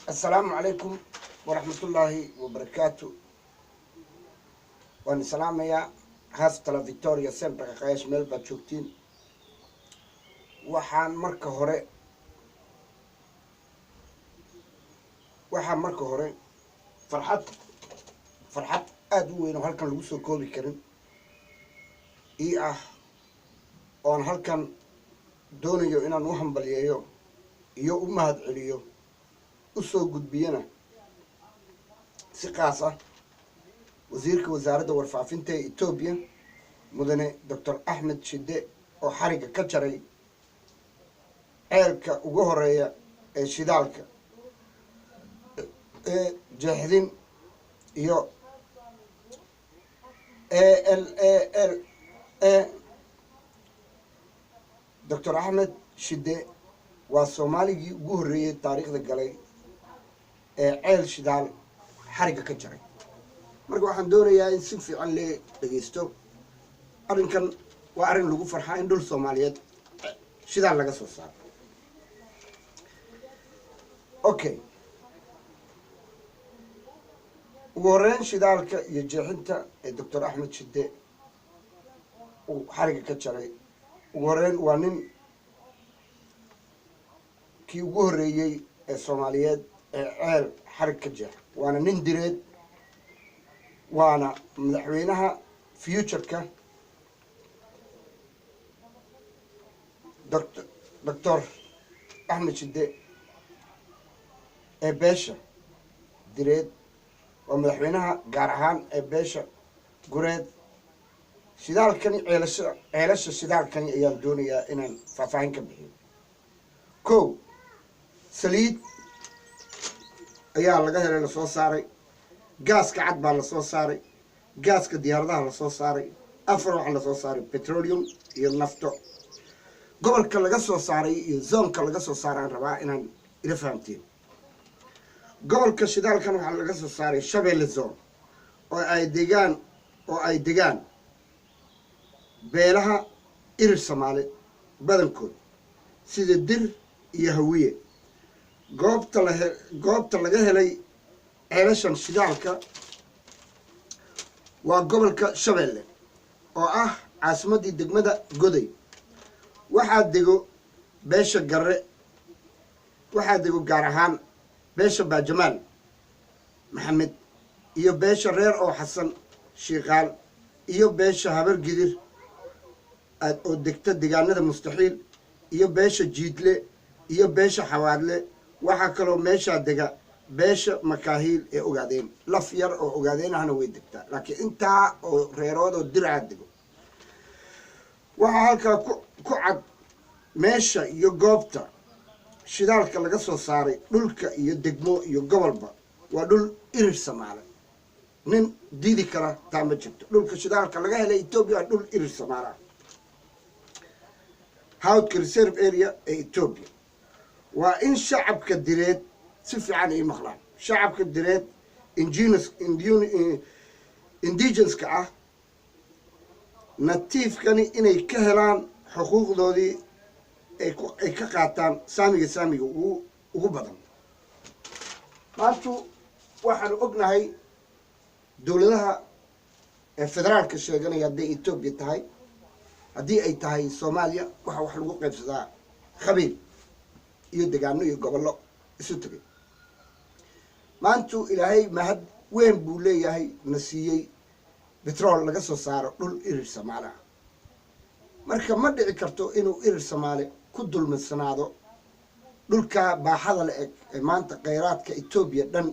السلام عليكم ورحمة الله وبركاته. وأنا سلام يا هاستلا فيكتوريا سيمبر قايش ملبا تشوكتين waxaan marka hore farxad aad u weyn oo halkan lagu soo koobi karin oon halkan doonayo inaan u hambaliyeeyo iyo u mahad celiyo u soo gudbiyana si qaas ah wasiirka wasaaradda warfaafinta ee Itoobiya mudane Dr. Ahmed Shide oo xariga ka jaray ceelka ugu horeeya ee shidaalka jeexdin iyo Dr. Ahmed Shide waa Soomaaligii ugu horeeyay taariikhda galay ee ceel shidaal xariga ka jaray. marka waxaan doonayaa in si fiican loo dhageysto. arrinkan waa arrin lagu farxaa in dhul Soomaaliyeed shidaal laga soo saaro. okay, ugu horeyn shidaalka iyo jeexinta ee Dr. Ahmed Shide uu xariga ka jaray. ugu horeyn waa nin kii ugu horeeyay ee Soomaaliyeed ee ceel xarig ka jeex, waana nin direed, waana madaxweynaha future-ka Dr. Ahmed Shide ee beesha direed, waa madaxweynaha gaar ahaan ee beesha gureed. shidaalkani ceelasha shidaalkani ayaan doonayaa inaan faahfaahin ka bixiyo. kow, saliid ayaa laga helay, lasoo saaray. gaaska cad baa lasoo saaray, gaaska diyaaradaha lasoo saaray. afar waxaa lasoo saaray petroleum iyo nafto. gobolka laga soo saaray iyo zoonka laga soo saaraan rabaa inaan ila fahamtiin. gobolka shidaalkan waxaa laga soo saaray Shabeelle zone oo ay degaan beelaha irir Soomaali badankood sida dir iyo hawiye. goobta laga helay ceelashan shidaalka waa gobolka Shabeelle oo ah caasimadii degmada Goday. waxaa dego beesha Garre, waxaa dego gaar ahaan beesha Baajamaal Maxamed iyo beesha reer oo Xasan Shiiqaal iyo beesha Habar Gidir oo degta deegaanada Mustaxiil iyo beesha Jiidle iyo beesha Xawaadle. waxaa kaloo meesha dega beesha Makaahiil ee Ogaadeen. laf yar oo Ogaadeen ahna way degtaa, laakiin intaa oo reerood oo dirca dego. waxaa halkaa ku cad meesha iyo goobta shidaalka laga soo saaray. dhulka iyo degmo iyo gobolba waa dhul irir Soomaali, nin diidi kara taa ma jirto. dhulka shidaalka laga helay Itoobiya waa dhul irir Soomaali ah. Hawdka reserve area ee Itoobiya waa in shacabka direed si fiican ay maqlaan. shacabka direed indigenous-ka ah natiifkani inay ka helaan xuquuqdoodii ay ka qaataan saamiga ugu badan. maanta waxaan ognahay dowladaha ee federaalka sheeganaya hadday Itoobiya tahay, haddii ay tahay Soomaaliya, waxa wax lagu qaybsadaa qabiil iyo deegaano iyo gobollo isu tagay. maanta ilaahay mahad weyn buu leeyahay na siiyey betrol laga soo saaro dhul irir Soomaali ah. marka ma dhici karto inuu irir Soomaali ku dulminsanaado dhulka baaxada la eg ee maanta kheyraadka Itoobiya dhan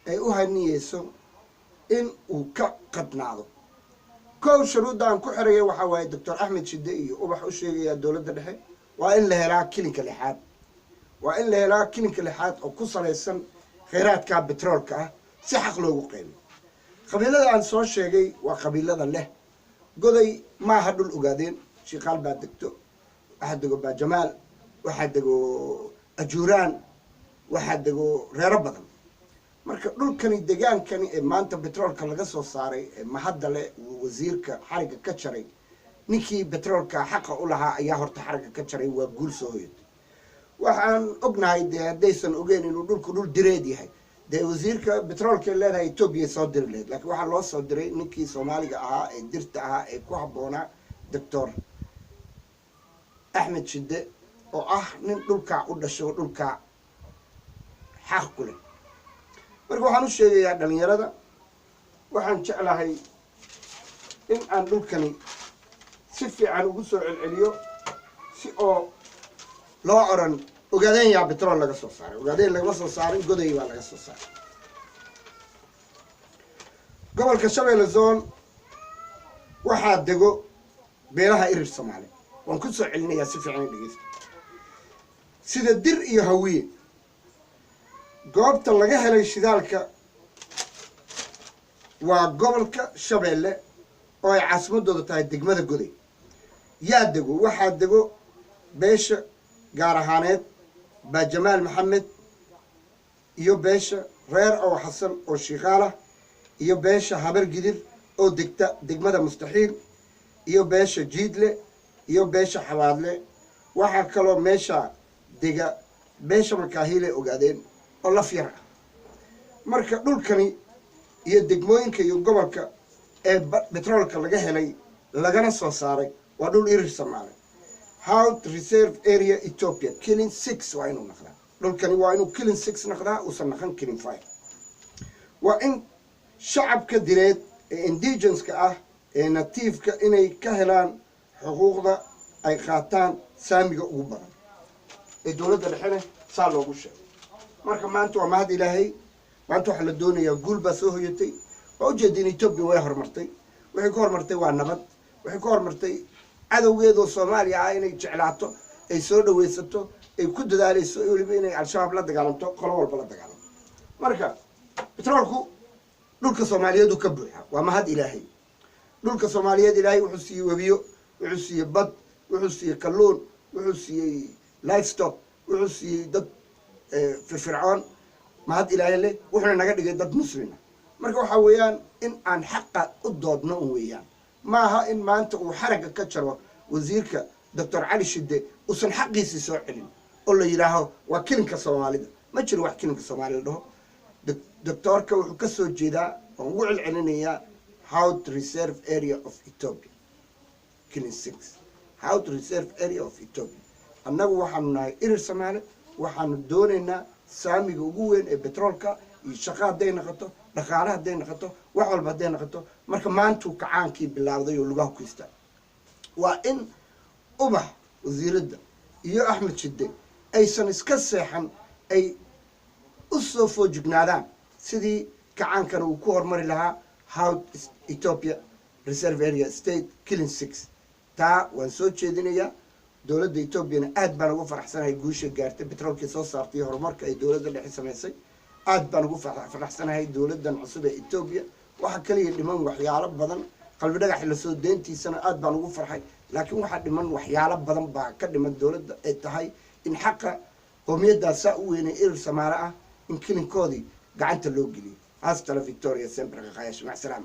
ay u haniyeyso in uu ka qadnaado. kow shuruudda aan ku xiraya waxaa waaye Dr. Ahmed Shide iyo ubax u sheegaya dowladda dhexe waa in la helaa kilinka lixaad. waa in la helaa kilinka lixaad oo ku salaysan kheyraadka betroolka ah si xaq loogu qaybiyo. qabiilada aan soo sheegay waa qabiilada leh. Goday maaha dhul Ogaadeen, Shiiqaal baa degto, waxaa dego Baajamaal, waxaa dego Ajuuraan, waxaa dego reero badan. marka dhulkani degaankani ee maanta betroolka laga soo saaray ee mahadda leh wasiirka xariga ka jaray, ninkii betroolka xaqa u lahaa ayaa horta xariga ka jaray. waa guul soo hoyatay. waxaan ognahay dee haddaysan ogeyn inuu dhulku dhul direed yahay dee wasiirka betroolka leedahay Ethiopia soo diri lahayd laakiin waxaa loo soo diray ninkii Soomaaliga ahaa ee dirta ahaa ee ku habboonaa Dr. Ahmed Shide oo ah nin dhulka u dhasho dhulka xaq ku leh marka waxaan u sheegayaa dhalinyarada waxaan jeclahay in aan dhulkani si fiican ugu soo celceliyo si oo loo oran ogaadeen yaa betrool laga soo saaray ogaadeen lagama soo saarin goday baa laga soo saaray gobolka Shabeelle Zone waxaa dego beelaha irir Soomaali waan ku soo celinayaa si fiican dhageysta sida dir iyo hawiye goobta laga helay shidaalka waa gobolka Shabeelle oo ay caasimadooda tahay degmada goday yaa dego waxaa dego beesha gaar ahaaneed baa Jamaal Maxamed iyo beesha reer oo Xasan oo Shiiqaala iyo beesha Habar Gidir oo degta degmada Mustaxiil iyo beesha Jiidle iyo beesha Xabaadle waxaa kaloo meesha dega beesha Makaahile ogaadeen oo la fiir ah marka dhulkani iyo degmooyinka iyo gobolka ee betroolka laga helay lagana soo saaray waa dhul irir Soomaali Hout Reserve Area Ethiopia Killing 6 waa inuu noqdaa dhulkani waa inuu Killing 6 noqdaa uusan noqon Killing 5 waa in shacabka direed ee indigenous-ka ah ee native-ka inay ka helaan xuquuqda ay qaataan saamiga ugu badan ee dawladda dhexena saa loogu sheegay marka maanta waa mahad Ilaahay maanta waxa la doonayaa guul baa soo hoyatay oo ujeedin Ethiopia way horumartay waxay ku horumartay waa nabad waxay ku horumartay cadawgeedu Soomaaliya ah inay jeclaato ay soo dhaweysato ay ku dadaalayso waliba inay al-shabaab la dagaalanto qolo walba la dagaalanto marka betroolku dhulka Soomaaliyeed ka buuxa waa mahad Ilaahay dhulka Soomaaliyeed Ilaahay wuxuu siiyay wabiyo wuxuu siiyay bad wuxuu siiyay kalluun wuxuu siiyay livestock wuxuu siiyay dad firfircoon mahad Ilaahay leh wuxuu naga dhigay dad muslimiin marka waxa weeyaan in aan xaqa u doodno weeyaan maaha in maanta uu xaraga ka jaro wasiirka Dr. Ali Shide usan xaqiisi soo celin oo la yiraaho waa kilinka Soomaalida ma jiro wax kilinka Soomaalida dhaho doctorka wuxuu ka soo jeedaa oo ugu celcelinayaa Hout Reserve Area of Ethiopia Killing 6 Hout Reserve Area of Ethiopia annagu waxaanu nahay irir Soomaali waxaanu doonaynaa saamiga ugu weyn ee betroolka iyo shaqo haday noqoto dhaqaalaha haday noqoto wax walba haday noqoto marka maanta kacaankii bilaawday oo lugaha ku istaa waa in ubax wasiirada iyo Ahmed Shide aysan iska seexan ay u soo foojignaadaan sidii kacaankan uu ku hormari lahaa Hout Ethiopia Reserve Area State Killing 6 taa waan soo jeedinayaa dawladda Ethiopia aad baan ugu faraxsanahay guusha gaartay betroolkii soo saartay horumarka ay dawladda dhexe sameysay aad baan ugu faraxsanahay dawladdan cusub ee Ethiopia waxa kaliya dhiman waxyaalo badan qalbi dhagax la soo deentiisana aad baan ugu farxay laakiin waxa dhiman waxyaalo badan baa ka dhiman dawladda ay tahay in xaqa qowmiyadaas u weynay irir Soomaali ah in kilinkoodii gacanta loo geliyo hasta la Victoria sempre qaayash ma salaam